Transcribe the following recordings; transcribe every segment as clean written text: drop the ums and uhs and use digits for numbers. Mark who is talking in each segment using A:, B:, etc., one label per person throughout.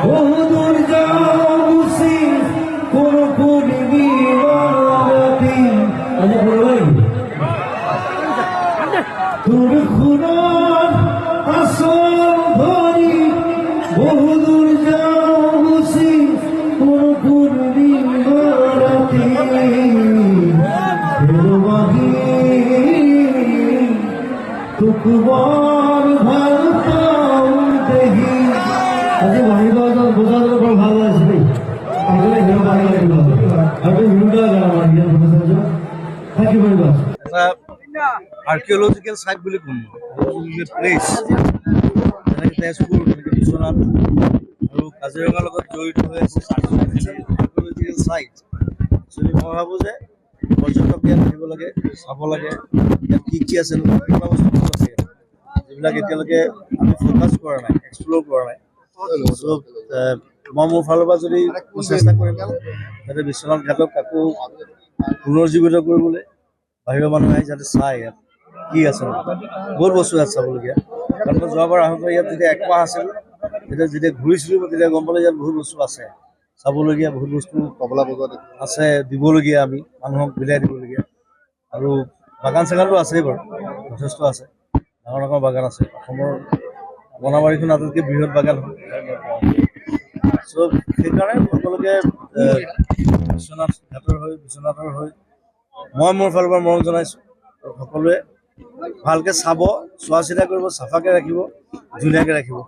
A: বহুদূর যাও বুঝি কোন পূর্ণিমি রাতি আজ বলই তোর খুনার আসল ধরি বহুদূর যাও বুঝি কোন পূর্ণিমি রাতি ফেরবাহি তুকবার ভালতাম দেহি আজি বাহিবা বোঝানোর পর ভালো আসবে আসলে হিরো বাড়ি লাগবে আপনি হিরোটা জানা থ্যাংক ইউ ভেরি মাচ
B: আৰ্কিঅলজিকেল সাইট বুলি ক'ম প্লেচ যেনেকৈ তেজপুৰ যেনেকৈ বিশ্বনাথ আৰু কাজিৰঙাৰ লগত জড়িত হৈ আছে আৰ্কিঅলজিকেল সাইট একচুৱেলি মই ভাবোঁ যে পৰ্যটক ইয়াত আহিব লাগে চাব লাগে ইয়াত কি কি আছে নতুন বস্তু আছে যিবিলাক এতিয়ালৈকে আমি ফ'কাছ কৰা নাই এক্সপ্ল'ৰ কৰা নাই চ' মই মোৰ ফালৰ পৰা যদি চেষ্টা কৰিম যাতে বিশ্বনাথ ঘাটক আকৌ পুনৰুজ্জীৱিত কৰিবলৈ বাহিৰৰ মানুহে আহি যাতে চাই ইয়াত কি আছে বহুত বস্তু ইয়াত চাবলগীয়া কাৰণ মই যোৱাবাৰ আহোঁতে ইয়াত যেতিয়া একমাহ আছিল যেতিয়া ঘূৰিছিলোঁ তেতিয়া গম পালোঁ ইয়াত বহুত বস্তু আছে চাবলগীয়া বহুত বস্তু কমলা বজাত আছে দিবলগীয়া আমি মানুহক বিলাই দিবলগীয়া আৰু বাগান চাগানটো আছেই বাৰু যথেষ্ট আছে ডাঙৰ ডাঙৰ বাগান আছে অসমৰ বনাবাৰীখন আটাইতকৈ বৃহৎ বাগান হয় চ' সেইকাৰণে সকলোকে বিশ্বনাথ ঘাটৰ বিশ্বনাথৰ হৈ মই মোৰ ফালৰ পৰা মৰম জনাইছোঁ আৰু সকলোৱে ভালকৈ চাব চোৱা চিতা কৰিব চাফাকৈ ৰাখিব ধুনীয়াকৈ ৰাখিব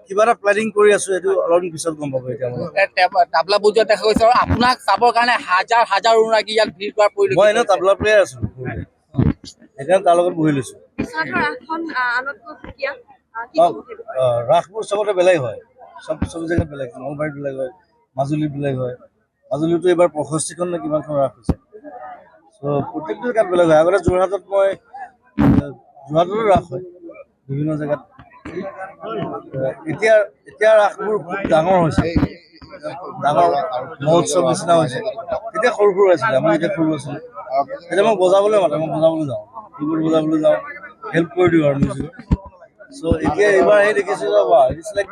B: কিবা এটা প্লেনিং কৰি আছো এইটো অলপ পিছত গম পাব এতিয়া
C: তাবলা বজোৱা দেখা গৈছে আৰু আপোনাক চাবৰ কাৰণে হাজাৰ হাজাৰ অনুৰাগী ইয়াত ভিৰ কৰাৰ পৰিলক্ষিত
B: মই এনেও তাবলা প্লেয়াৰ আছো সেইকাৰণে তাৰ লগত বহি লৈছো ৰাসবোৰ চবতে বেলেগ হয় চব জেগাত বেলেগ নলবাৰীত বেলেগ হয় মাজুলীত বেলেগ হয় মাজুলীতো এইবাৰ 65খন নে কিমানখন ৰাস হৈছে চ' প্ৰত্যেকটো জেগাত বেলেগ হয় আগতে যোৰহাটত মই যোৰহাটতো ৰাস হয় বিভিন্ন জেগাত এতিয়া ৰাসবোৰ খুব ডাঙৰ হৈছে ডাঙৰ মহোৎসৱ নিচিনা হৈছে তেতিয়া সৰু সৰু আছিলে আমি এতিয়া সৰু আছিলোঁ এতিয়া মই বজাবলৈ মাতে মই বজাবলৈ যাওঁ কিবোৰ্ড বজাবলৈ যাওঁ হেল্প কৰি দিওঁ আৰু মিউজিকত চ' এতিয়া এইবাৰ এই দেখিছোঁ ইটছ লাইক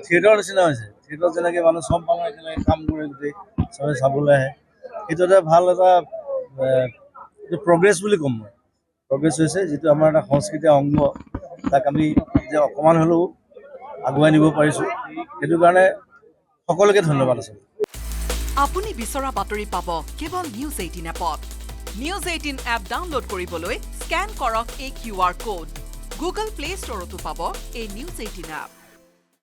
B: থিয়েটাৰৰ নিচিনা হৈছে থিয়েটাৰত যেনেকৈ মানুহ চব মানুহ একেলগে কাম কৰে গোটেই চবে চাবলৈ আহে সেইটো এটা ভাল এটা প্ৰগ্ৰেছ বুলি ক'ম মই প্ৰগ্ৰেছ হৈছে যিটো আমাৰ এটা সংস্কৃতিৰ অংগ তাক আমি যে অকণমান হ'লেও আগুৱাই নিব পাৰিছোঁ সেইটো কাৰণে সকলোকে ধন্যবাদ আছে
D: আপুনি বিচৰা বাতৰি পাব কেৱল নিউজ 18 এপত নিউজ 18 এপ ডাউনলোড কৰিবলৈ স্কেন কৰক এই QR কোড গুগল প্লে ষ্টৰতো পাব এই নিউজ 18 এপ